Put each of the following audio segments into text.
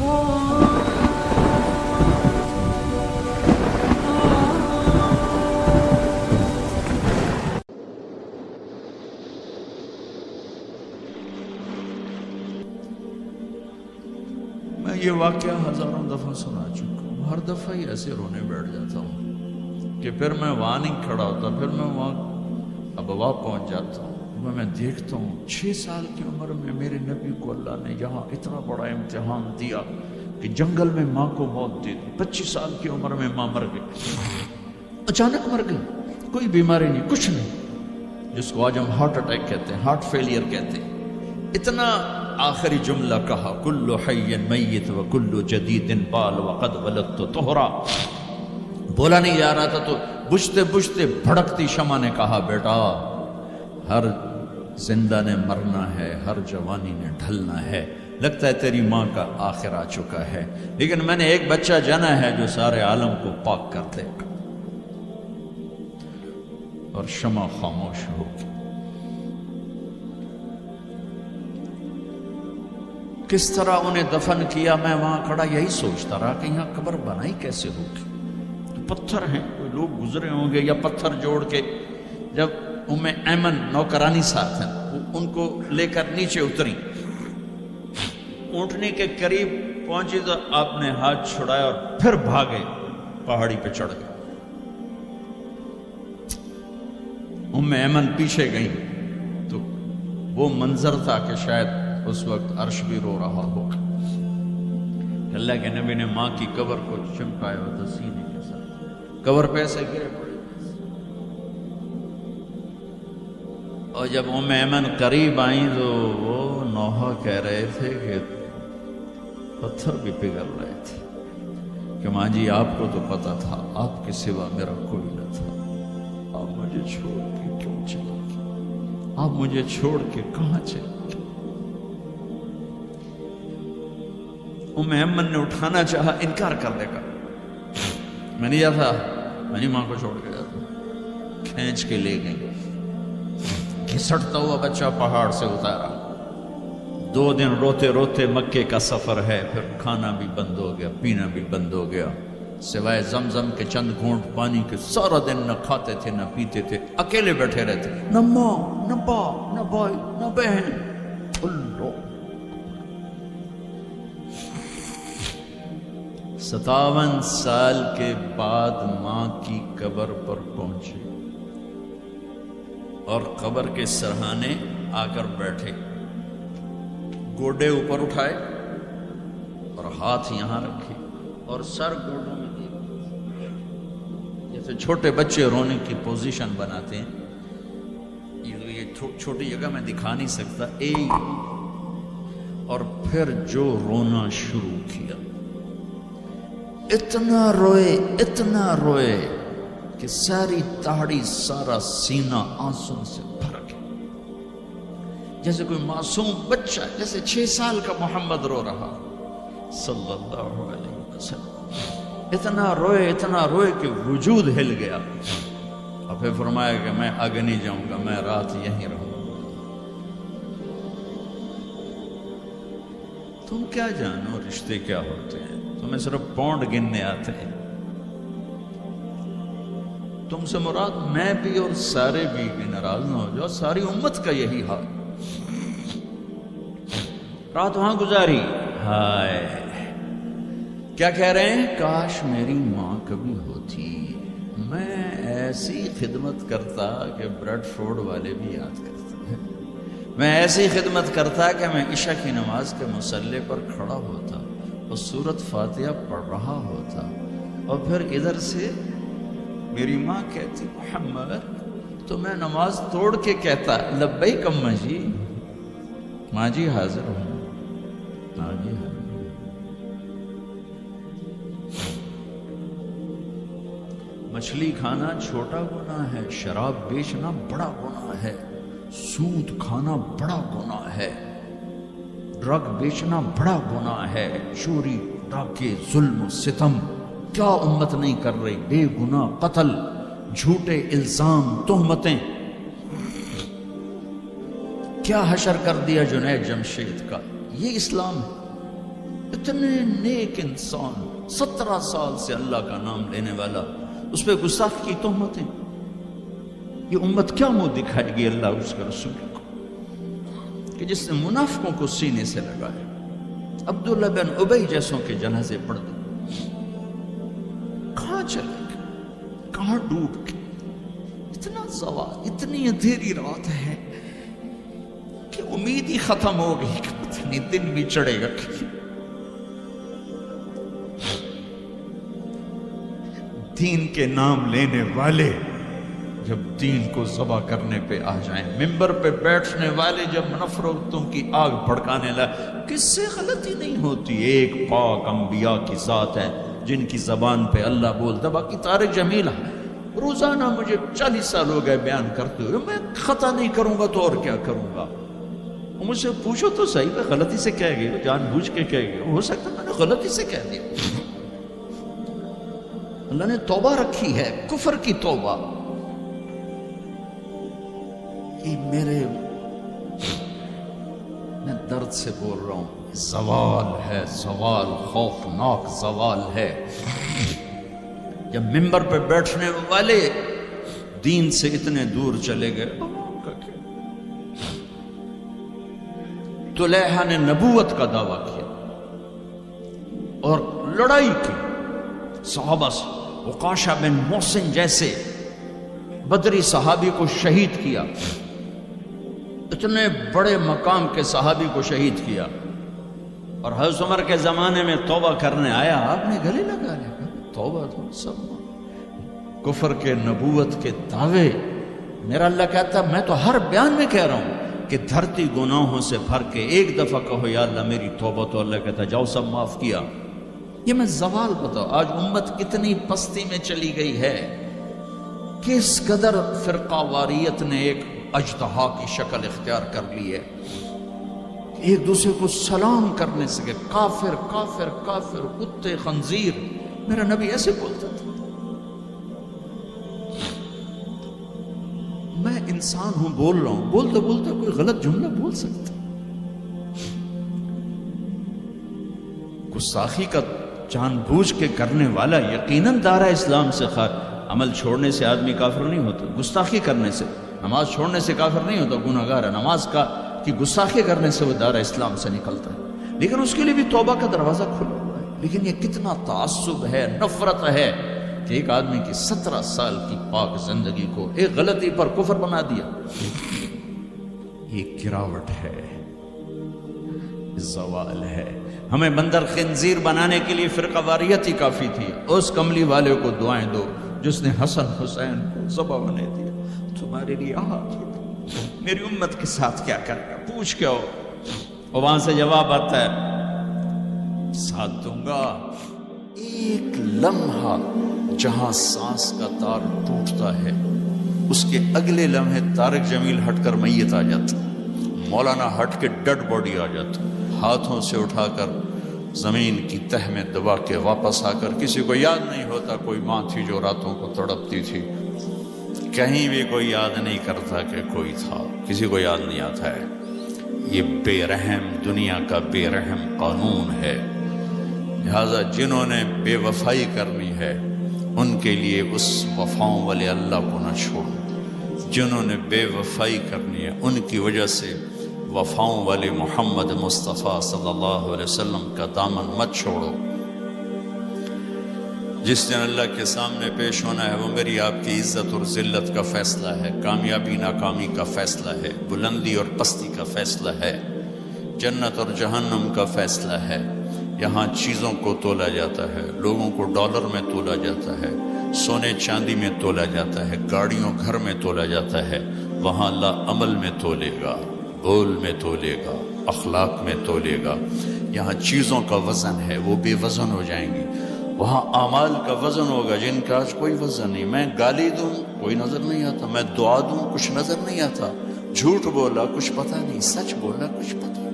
میں یہ واقعہ ہزاروں دفعہ سنا چکا ہوں، ہر دفعہ ہی ایسے رونے بیٹھ جاتا ہوں کہ پھر میں وہاں نہیں کھڑا ہوتا، پھر میں وہاں ابوا پہنچ جاتا ہوں، میں دیکھتا ہوں 6 سال کی عمر میں میرے نبی کو اللہ نے یہاں اتنا بڑا امتحان دیا کہ جنگل میں ماں کو موت دے دی۔ 25 سال کی عمر میں ماں مر گئی، اچانک مر گئی، کوئی بیماری نہیں، کچھ نہیں، جس کو آج ہم ہارٹ اٹیک کہتے ہیں، ہارٹ فیلئر کہتے ہیں۔ اتنا آخری جملہ کہا، کل حی میت و کل جدید بال وقد ولدت طہرا، بولا نہیں جا رہا تھا تو بجھتے بجھتے بھڑکتی شمع نے کہا، بیٹا ہر زندہ نے مرنا ہے، ہر جوانی نے ڈھلنا ہے، لگتا ہے تیری ماں کا آخر آ چکا ہے، لیکن میں نے ایک بچہ جنا ہے جو سارے عالم کو پاک کر دے گا۔ اور شمع خاموش ہو گئی۔ کس طرح انہیں دفن کیا، میں وہاں کھڑا یہی سوچتا رہا کہ یہاں قبر بنائی کیسے ہوگی، تو پتھر ہیں، کوئی لوگ گزرے ہوں گے یا پتھر جوڑ کے۔ جب ایمن نوکرانی ساتھ ہیں، ان کو لے کر نیچے اتری، اونٹنی کے قریب پہنچی تو آپ نے ہاتھ چھڑایا اور پھر بھاگے، پہاڑی پہ چڑھ گئے۔ ایمن پیچھے گئی تو وہ منظر تھا کہ شاید اس وقت عرش بھی رو رہا ہوگا۔ اللہ کے نبی نے ماں کی قبر کو چمٹایا ہوتا سینے کے ساتھ، قبر پہ ایسے گرے پڑے، اور جب ایمن قریب آئیں تو وہ نوحہ کہہ رہے تھے کہ پتھر بھی پگھل رہے تھے کہ ماں جی آپ کو تو پتا تھا آپ کے سوا میرا کوئی نہ تھا، آپ مجھے چھوڑ کے کیوں چلے گئے، آپ مجھے چھوڑ کے کہاں چلے گئے۔ ایمن نے اٹھانا چاہا، انکار کر دے گا، میں نہیں جاتا، میں نہیں ماں کو چھوڑ کے جاتا، کھینچ کے لے گئی، گھسٹتا ہوا بچہ پہاڑ سے اتارا۔ 2 دن روتے روتے مکے کا سفر ہے، پھر کھانا بھی بند ہو گیا، پینا بھی بند ہو گیا، سوائے زمزم کے چند گھونٹ پانی کے سارا دن نہ کھاتے تھے نہ پیتے تھے، اکیلے بیٹھے رہتے، نہ ماں نہ باپ نہ بھائی نہ بہن، ٹھلو۔ 57 سال کے بعد ماں کی قبر پر پہنچے اور قبر کے سرہانے آ کر بیٹھے، گوڈے اوپر اٹھائے اور ہاتھ یہاں رکھے اور سر گوڈوں میں دیے، جیسے چھوٹے بچے رونے کی پوزیشن بناتے ہیں۔ یہ چھوٹی جگہ میں دکھا نہیں سکتا، اور پھر جو رونا شروع کیا، اتنا روئے کہ ساری داڑھی سارا سینہ آنسو سے بھر گیا، جیسے کوئی معصوم بچہ، جیسے 6 سال کا محمد رو رہا صلی اللہ علیہ وسلم۔ اتنا روئے کہ وجود ہل گیا، اور پھر فرمایا کہ میں آگے نہیں جاؤں گا، میں رات یہیں رہوں گا۔ تم کیا جانو رشتے کیا ہوتے ہیں، تمہیں صرف پونڈ گننے آتے ہیں۔ تم سے مراد میں بھی اور سارے بھی ناراض نہ ہو جاؤ، ساری امت کا یہی حال۔ رات وہاں گزاری، ہائے کیا کہہ رہے ہیں، کاش میری ماں کبھی ہوتی، میں ایسی خدمت کرتا کہ بریڈ فورڈ والے بھی یاد کرتے ہیں، میں ایسی خدمت کرتا کہ میں عشاء کی نماز کے مصلی پر کھڑا ہوتا اور سورۃ فاتحہ پڑھ رہا ہوتا، اور پھر ادھر سے میری ماں کہتی محمد، تو میں نماز توڑ کے کہتا لبیک اماں جی، ماں جی حاضر ہوں، ماں جی حاضر۔ مچھلی کھانا چھوٹا گناہ ہے، شراب بیچنا بڑا گناہ ہے، سود کھانا بڑا گناہ ہے، ڈرگ بیچنا بڑا گناہ ہے، چوری ڈاکے ظلم و ستم کیا امت نہیں کر رہی، بے گناہ قتل، جھوٹے الزام تہمتیں، کیا حشر کر دیا جنید جمشید کا۔ یہ اسلام ہے، اتنے نیک انسان 17 سال سے اللہ کا نام لینے والا، اس پہ گستاخی کی تہمتیں. یہ امت کیا منہ دکھائے گی اللہ اس کے رسول کو کہ جس نے منافقوں کو سینے سے لگایا؟ عبداللہ بن ابی جیسوں کے جنازے پڑھ دے. کہاں چلے گئے، کہاں ڈوب گئے؟ اتنا زوال، اتنی اندھیری رات ہے کہ امید ہی ختم ہو گئی کہ پتہ نہیں دن بھی چڑھے گا. دین کے نام لینے والے جب دین کو ذبح کرنے پہ آ جائیں، ممبر پہ بیٹھنے والے جب نفرتوں کی آگ بھڑکانے لائے، کس سے غلطی نہیں ہوتی؟ ایک پاک انبیاء کی ذات ہے جن کی زبان پہ اللہ بولتا. باقی طارق جمیل روزانہ مجھے 40 سال ہو گئے بیان کرتے ہوئے، میں خطا نہیں کروں گا تو اور کیا کروں گا؟ مجھ سے پوچھو تو صحیح، میں غلطی سے کہہ گئی، جان بوجھ کے کہہ گئی، ہو سکتا میں نے غلطی سے کہہ دیا. اللہ نے توبہ رکھی ہے، کفر کی توبہ. یہ میں درد سے بول رہا ہوں، زوال ہے، زوال خوفناک زوال ہے. جب ممبر پہ بیٹھنے والے دین سے اتنے دور چلے گئے. طلحہ نے نبوت کا دعویٰ کیا اور لڑائی کی صحابہ سے. عکاشہ بن محسن جیسے بدری صحابی کو شہید کیا، اتنے بڑے مقام کے صحابی کو شہید کیا. اور حضرت عمر کے زمانے میں توبہ کرنے آیا، آپ نے گلے لگا لیا، توبہ تو سب کفر کے نبوت کے دعوے. میرا اللہ کہتا میں تو ہر بیان میں کہہ رہا ہوں کہ دھرتی گناہوں سے بھر کے ایک دفعہ کہو یا اللہ میری توبہ، تو اللہ کہتا جاؤ سب معاف کیا. یہ میں زوال بتاؤ. آج امت کتنی پستی میں چلی گئی ہے، کس قدر فرقہ واریت نے ایک اجتہا کی شکل اختیار کر لی ہے. ایک دوسرے کو سلام کرنے سے کافر کافر کافر، کتے خنزیر. میرا نبی ایسے بولتا تھا. میں انسان ہوں، بول رہا ہوں، بولتے بولتے کوئی غلط جملہ بول سکتا. گستاخی کا جان بوجھ کے کرنے والا یقیناً دارہ اسلام سے عمل چھوڑنے سے آدمی کافر نہیں ہوتا. گستاخی کرنے سے، نماز چھوڑنے سے کافر نہیں ہوتا، گناہ گار ہے. نماز کی گستاخی کرنے سے وہ دارہ اسلام سے نکلتا ہے، لیکن اس کے لیے بھی توبہ کا دروازہ کھلا ہوا ہے. لیکن یہ کتنا تعصب ہے، نفرت ہے کہ ایک آدمی کی 17 سال کی پاک زندگی کو ایک غلطی پر کفر بنا دیا. یہ گراوٹ ہے، زوال ہے. ہمیں بندر خنزیر بنانے کے لیے فرقہ واریت ہی کافی تھی. اس کملی والے کو دعائیں دو جس نے حسن حسین کو ذبح بنا دیا. تمہارے لیے میری امت کے ساتھ کیا کرے گا؟ پوچھ کے ہو. اور وہاں سے جواب آتا ہے ساتھ دوں گا. ایک لمحہ جہاں سانس کا تار ٹوٹتا ہے، اس کے اگلے لمحے طارق جمیل ہٹ کر میت آ جاتا، مولانا ہٹ کے ڈیڈ باڈی آ جاتا، ہاتھوں سے اٹھا کر زمین کی تہ میں دبا کے واپس آ کر. کسی کو یاد نہیں ہوتا کوئی ماں تھی جو راتوں کو تڑپتی تھی. کہیں بھی کوئی یاد نہیں کرتا کہ کوئی تھا، کسی کو یاد نہیں آتا ہے. یہ بے رحم دنیا کا بے رحم قانون ہے. لہذا جنہوں نے بے وفائی کرنی ہے ان کے لیے اس وفاؤں والے اللہ کو نہ چھوڑو. جنہوں نے بے وفائی کرنی ہے ان کی وجہ سے وفاؤں والے محمد مصطفیٰ صلی اللہ علیہ وسلم کا دامن مت چھوڑو. جس دن اللہ کے سامنے پیش ہونا ہے وہ میری آپ کی عزت اور ذلت کا فیصلہ ہے، کامیابی ناکامی کا فیصلہ ہے، بلندی اور پستی کا فیصلہ ہے، جنت اور جہنم کا فیصلہ ہے. یہاں چیزوں کو تولا جاتا ہے، لوگوں کو ڈالر میں تولا جاتا ہے، سونے چاندی میں تولا جاتا ہے، گاڑیوں گھر میں تولا جاتا ہے. وہاں اللہ عمل میں تولے گا، بول میں تولے گا، اخلاق میں تولے گا. یہاں چیزوں کا وزن ہے، وہ بے وزن ہو جائیں گی. وہاں اعمال کا وزن ہوگا جن کا آج کوئی وزن نہیں. میں گالی دوں کوئی نظر نہیں آتا، میں دعا دوں کچھ نظر نہیں آتا، جھوٹ بولا کچھ پتہ نہیں، سچ بولا کچھ پتہ نہیں،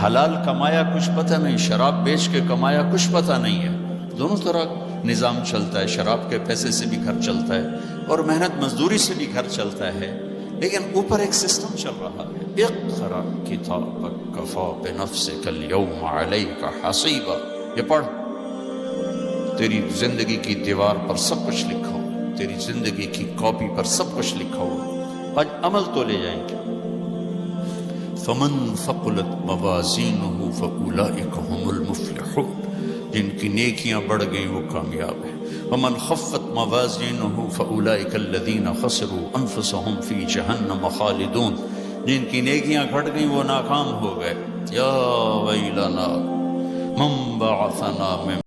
حلال کمایا کچھ پتہ نہیں، شراب بیچ کے کمایا کچھ پتہ نہیں ہے. دونوں طرح نظام چلتا ہے. شراب کے پیسے سے بھی گھر چلتا ہے اور محنت مزدوری سے بھی گھر چلتا ہے، لیکن اوپر ایک سسٹم چل رہا ہے. اقرأ کتابک کفا بنفسک اليوم علیک حسیبا، یہ پڑھ، تیری زندگی کی دیوار پر سب کچھ لکھا ہوا، تیری زندگی کی کاپی پر سب کچھ لکھا ہوا، آج عمل تو لے جائیں گے۔ فمن ثقلت موازینہ فاولئک هم المفلحون، جن کی نیکیاں بڑھ گئیں وہ کامیاب ہیں۔ ومن خفت موازینہ فاولئک الذین خسروا انفسهم فی جہنم خالدون، جن کی نیکیاں گھٹ گئیں وہ ناکام ہو گئے۔ یا ویلنا من بعثنا من